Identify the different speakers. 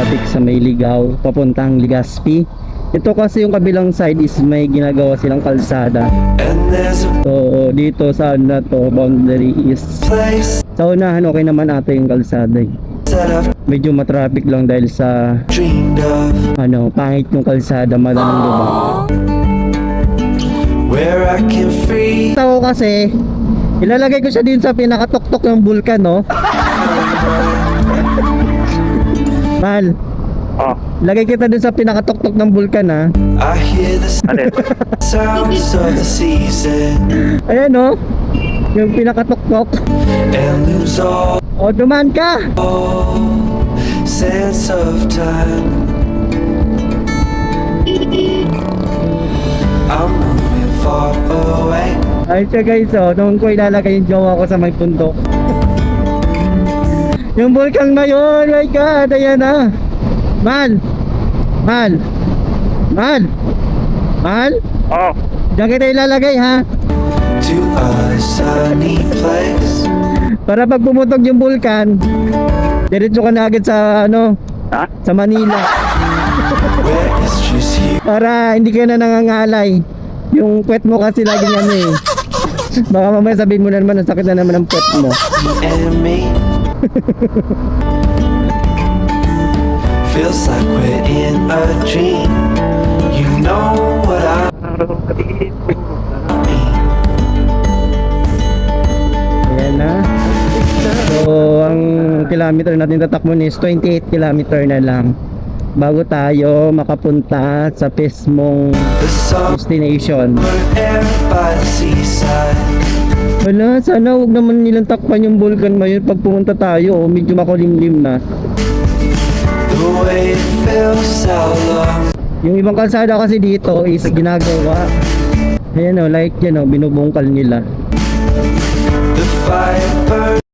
Speaker 1: traffic sa may Ligaw papuntang Legazpi. Ito kasi yung kabilang side is may ginagawa silang kalsada. So dito sa ano na to, boundary is sa unahan okay naman ata yung kalsada eh. Medyo matraffic lang dahil sa ano, pangit yung kalsada, malamang diba? Ito kasi ilalagay ko siya din sa pinakatuktok ng bulkan, no? Mal, lagay kita dun sa pinakatuktok ng bulkan, ha? Ayan, no? Yung pinakatuktok. O, dumaan ka! Sense of time. I'm moving far away. Ayun siya guys, oh, noong ko ilalagay yung jowa ko sa may bundok. Yung bulkan na yun, my god, ayan na. Mal! Mal! Mal! Mal!
Speaker 2: Oh.
Speaker 1: Diyan kita ilalagay, ha?
Speaker 3: To a sunny place.
Speaker 1: Para pag pumutok yung bulkan, diretso ka na agad sa ano,
Speaker 2: Ha?
Speaker 1: sa Manila.
Speaker 3: Where it's just you
Speaker 1: Para hindi ka na nangangalay. Yung puwet mo kasi laging ano eh. Baka mamaya sabihin mo na naman, ang sakit na naman ang puwet mo.
Speaker 3: and me. Feels like we're in a dream. You know what I mean.
Speaker 1: Ayan na. So, ang kilometer natin tatakbon is 28 kilometer na lang bago tayo makapunta sa mismong
Speaker 3: The summer
Speaker 1: destination.
Speaker 3: air by the seaside.
Speaker 1: Wala, sana huwag naman nilang takpan yung bulkan ngayon pag pumunta tayo. Medyo makulimlim na.
Speaker 3: The way it feels so long.
Speaker 1: Yung ibang kalsada kasi dito is ginagawa. Ayan o, like yan o, binubungkal nila.
Speaker 3: The fire burns.